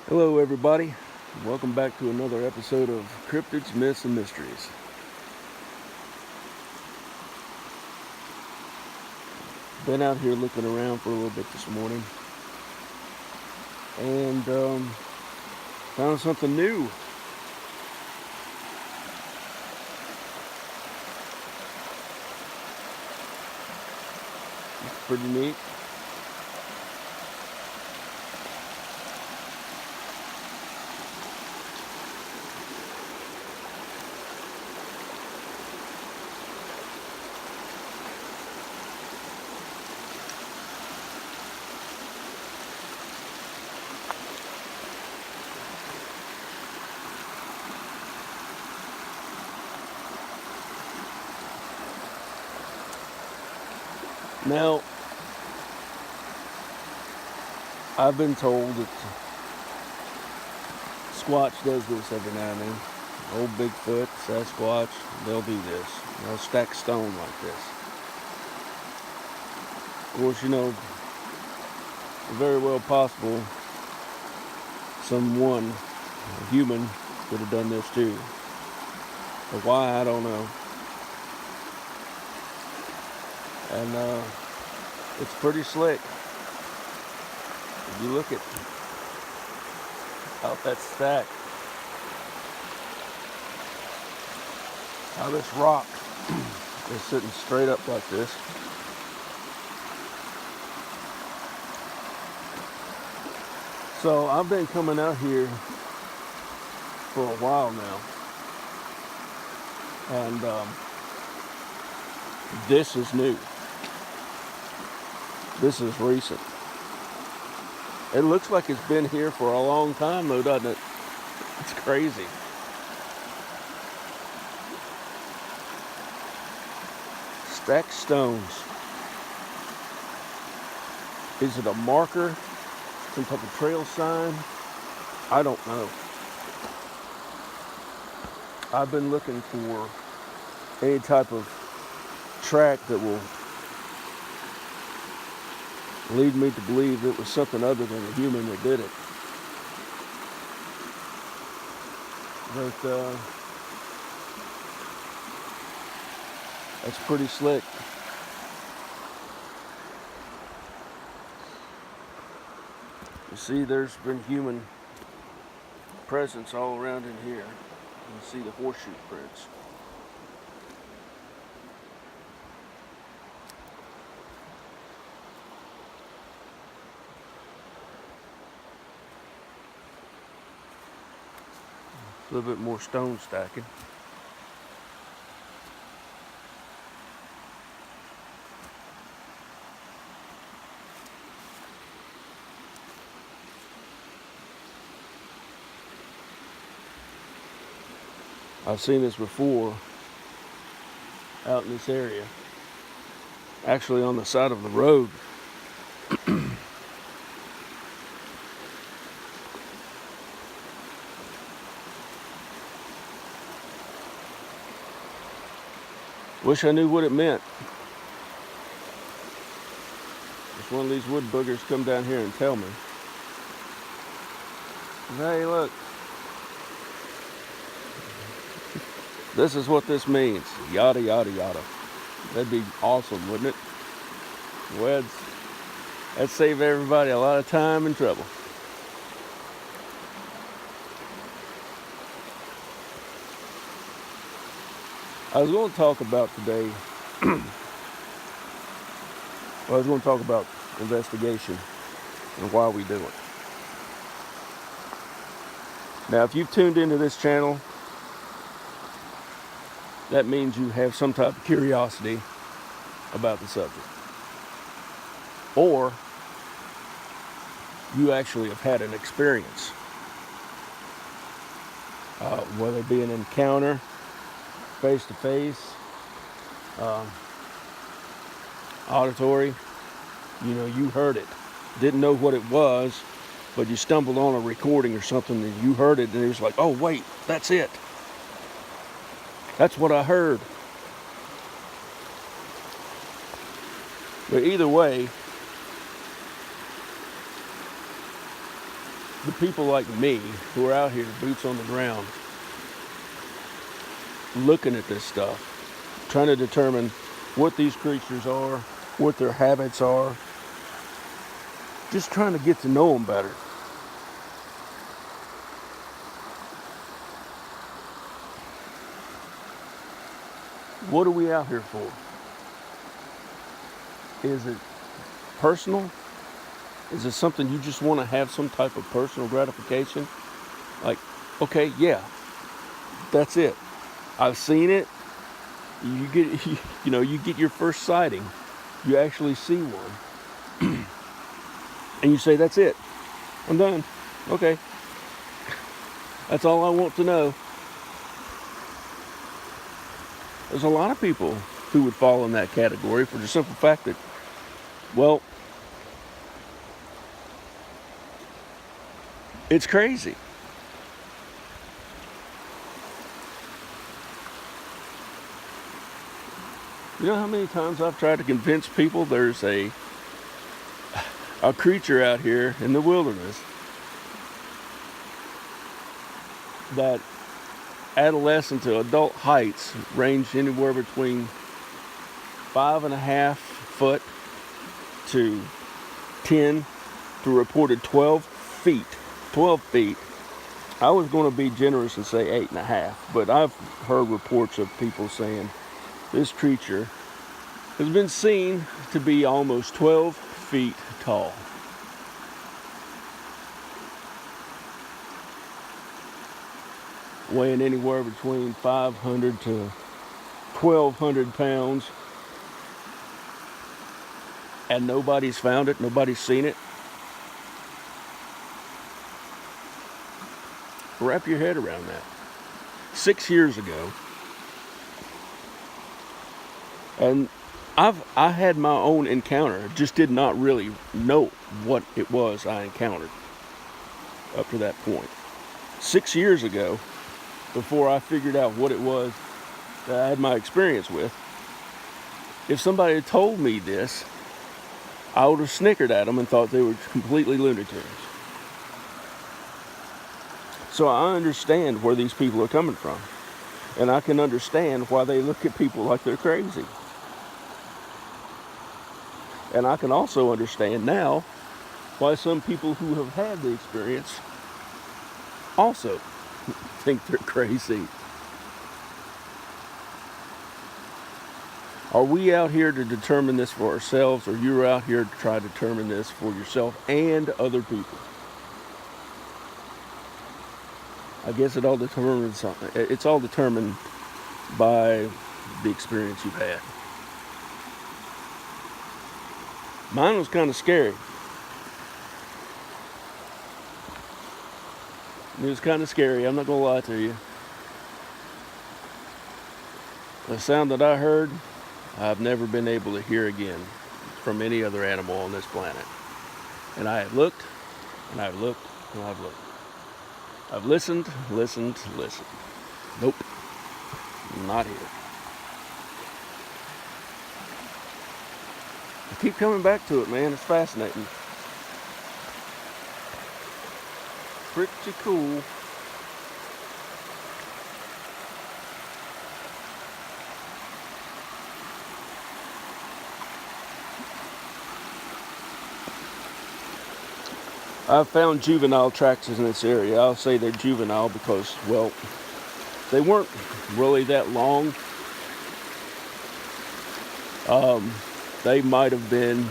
Hello everybody, welcome back to another episode of Cryptids, Myths, and Mysteries. Been out here looking around for a little bit this morning and found something new. It's pretty neat. Now, I've been told that Squatch does this every now and then. Old Bigfoot, Sasquatch, they'll do this. They'll stack stone like this. Of course, very well possible someone, a human, could have done this too. But why, I don't know. And it's pretty slick. If you look at out that stack, how this rock is sitting straight up like this. So I've been coming out here for a while now, and this is new. This is recent. It looks like it's been here for a long time though, doesn't it? It's crazy. Stacked stones. Is it a marker? Some type of trail sign? I don't know. I've been looking for any type of track that will lead me to believe it was something other than a human that did it. But that's pretty slick. You see, there's been human presence all around in here. You see the horseshoe prints. A little bit more stone stacking. I've seen this before out in this area, actually on the side of the road. Wish I knew what it meant. If one of these wood boogers come down here and tell me, hey, look, this is what this means, yada, yada, yada. That'd be awesome, wouldn't it? Well, that'd save everybody a lot of time and trouble. I was going to talk about today, I was going to talk about investigation and why we do it. Now, if you've tuned into this channel, that means you have some type of curiosity about the subject. Or you actually have had an experience, whether it be an encounter, face-to-face, auditory. You heard it, didn't know what it was, but you stumbled on a recording or something and you heard it and it was like, oh wait, that's it. That's what I heard. But either way, the people like me who are out here, boots on the ground, looking at this stuff, trying to determine what these creatures are, what their habits are, just trying to get to know them better. What are we out here for? Is it personal? Is it something you just want to have some type of personal gratification? Like, okay, yeah, that's it. I've seen it. You get, you get your first sighting. You actually see one, and you say, "That's it. I'm done." Okay, that's all I want to know. There's a lot of people who would fall in that category for the simple fact that, well, it's crazy. You know how many times I've tried to convince people there's a creature out here in the wilderness that adolescent to adult heights range anywhere between 5.5 foot to 10 to reported 12 feet. 12 feet. I was going to be generous and say 8.5, but I've heard reports of people saying this creature has been seen to be almost 12 feet tall. Weighing anywhere between 500 to 1,200 pounds. And nobody's found it, nobody's seen it. Wrap your head around that. 6 years ago, and I had my own encounter, just did not really know what it was I encountered up to that point. 6 years ago, before I figured out what it was that I had my experience with, if somebody had told me this, I would have snickered at them and thought they were completely lunatics. So I understand where these people are coming from. And I can understand why they look at people like they're crazy. And I can also understand now why some people who have had the experience also think they're crazy. Are we out here to determine this for ourselves, or you're out here to try to determine this for yourself and other people? I guess it's all determined by the experience you've had. Mine was kind of scary. It was kind of scary, I'm not going to lie to you. The sound that I heard, I've never been able to hear again from any other animal on this planet. And I have looked, and I've looked, and I've looked. I've listened. Nope, not here. I keep coming back to it, man. It's fascinating. Pretty cool. I've found juvenile tracks in this area. I'll say they're juvenile because, well, they weren't really that long. They might have been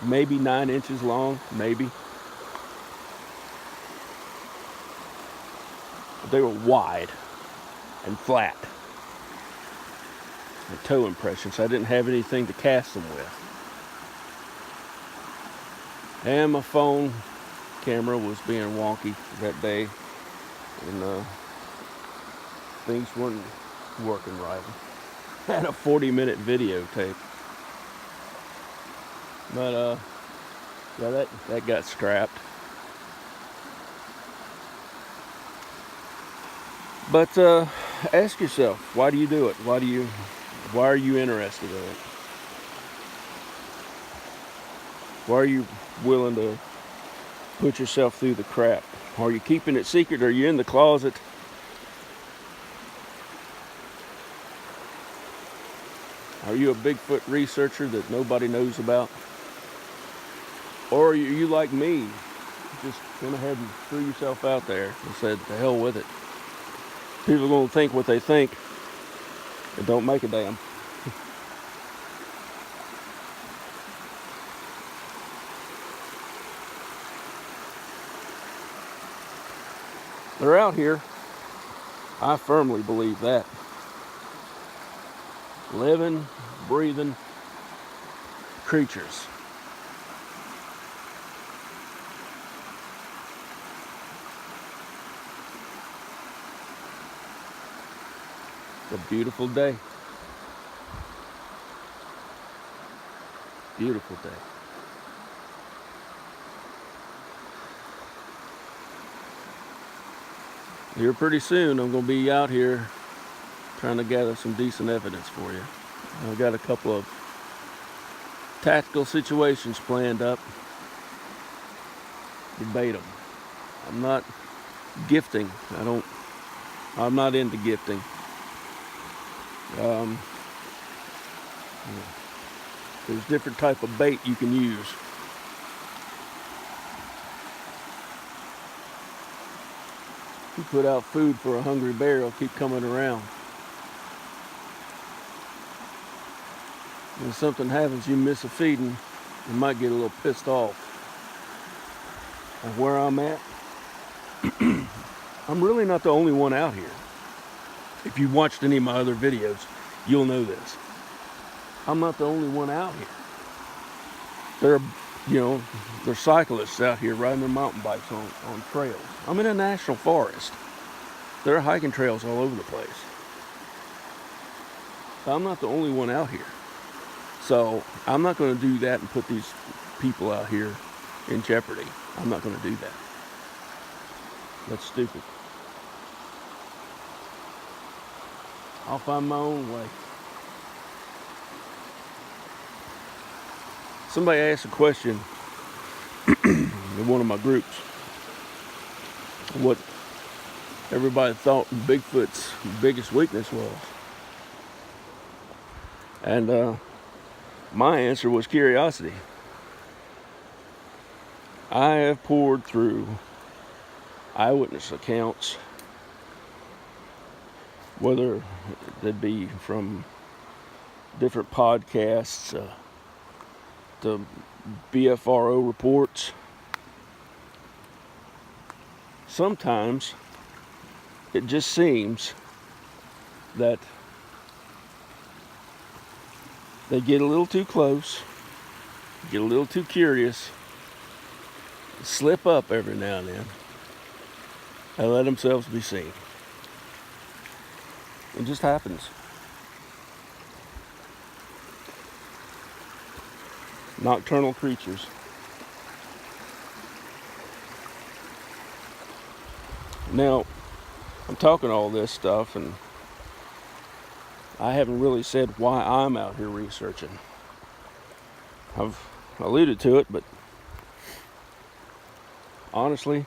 maybe 9 inches long, maybe. But they were wide and flat. The toe impression, so I didn't have anything to cast them with. And my phone camera was being wonky that day, and things weren't working right. I had a 40-minute videotape, but yeah, that got scrapped. But ask yourself, why do you do it? Why are you interested in it? Why are you willing to put yourself through the crap? Are you keeping it secret? Are you in the closet? Are you a Bigfoot researcher that nobody knows about? Or are you like me, just went ahead and threw yourself out there and said, to hell with it. People are going to think what they think. It don't make a damn. They're out here. I firmly believe that. Living, breathing creatures. It's a beautiful day. Beautiful day. Here pretty soon I'm going to be out here trying to gather some decent evidence for you. I've got a couple of tactical situations planned up. Debate them. I'm not gifting. I'm not into gifting. There's different type of bait you can use. You put out food for a hungry bear, it'll keep coming around. When something happens, you miss a feeding, you might get a little pissed off. And where I'm at, I'm really not the only one out here. If you've watched any of my other videos, you'll know this. I'm not the only one out here. There's cyclists out here riding their mountain bikes on trails. I'm in a national forest. There are hiking trails all over the place. So I'm not the only one out here. So I'm not going to do that and put these people out here in jeopardy. I'm not going to do that. That's stupid. I'll find my own way. Somebody asked a question in one of my groups. What everybody thought Bigfoot's biggest weakness was. And my answer was curiosity. I have poured through eyewitness accounts, whether they be from different podcasts, the BFRO reports. Sometimes it just seems that they get a little too close, get a little too curious, slip up every now and then, and let themselves be seen. It just happens. Nocturnal creatures. Now, I'm talking all this stuff, and I haven't really said why I'm out here researching. I've alluded to it, but honestly,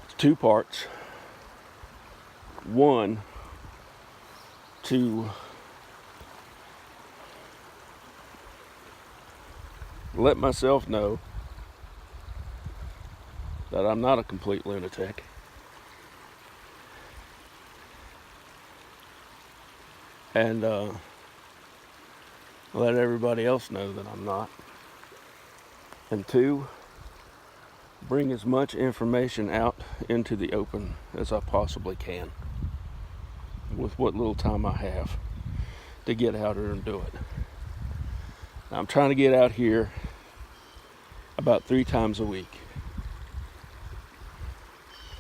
it's two parts. One, to let myself know that I'm not a complete lunatic. And let everybody else know that I'm not. And two, bring as much information out into the open as I possibly can with what little time I have to get out here and do it. Now, I'm trying to get out here about 3 times a week,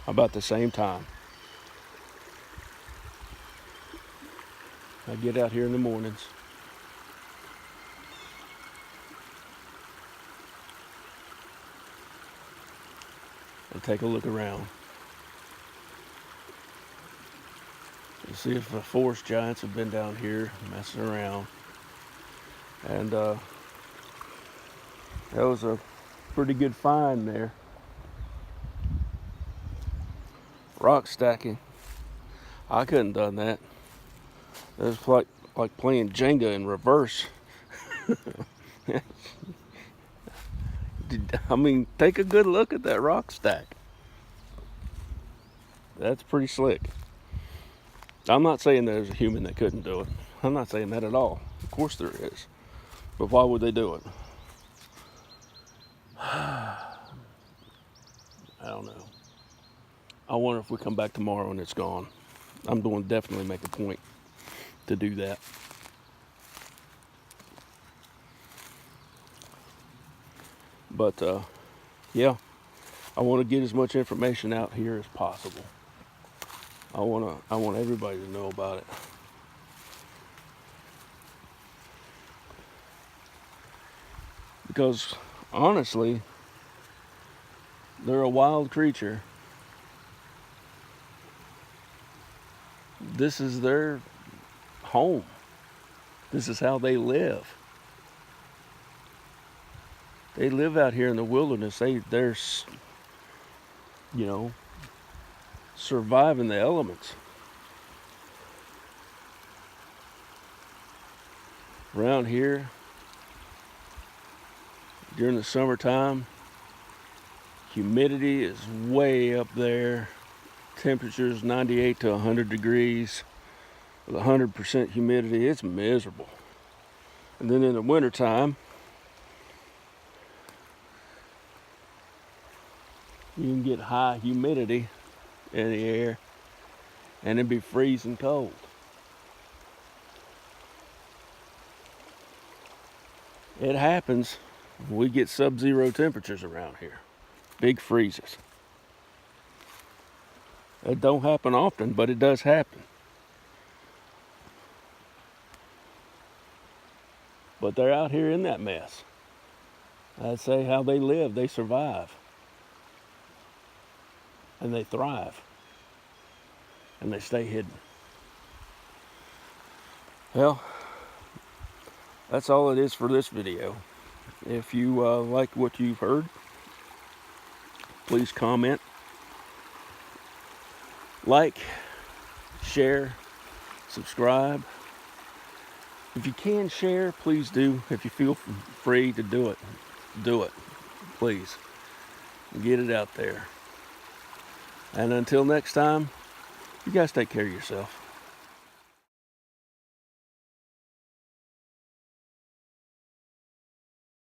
about the same time. I get out here in the mornings. And take a look around. To see if the forest giants have been down here messing around. And That was a pretty good find there. Rock stacking. I couldn't done that. It was like playing Jenga in reverse. I mean, take a good look at that rock stack. That's pretty slick. I'm not saying there's a human that couldn't do it. I'm not saying that at all. Of course there is. But why would they do it? I don't know. I wonder if we come back tomorrow and it's gone. I'm going to definitely make a point to do that. But yeah, I want to get as much information out here as possible. I want everybody to know about it. Because honestly, they're a wild creature. This is their home. This is how they live. They live out here in the wilderness. They're surviving the elements. Around here, during the summertime, humidity is way up there. Temperatures 98 to 100 degrees. With 100% humidity, it's miserable. And then in the wintertime, you can get high humidity in the air and it'd be freezing cold. It happens. We get sub-zero temperatures around here. Big freezes. It don't happen often, but it does happen. But they're out here in that mess. I'd say how they live, they survive. And they thrive. And they stay hidden. Well, that's all it is for this video. If you like what you've heard, please comment, like, share, subscribe. If you can share, please do. If you feel free to do it, please. Get it out there. And until next time, you guys take care of yourself.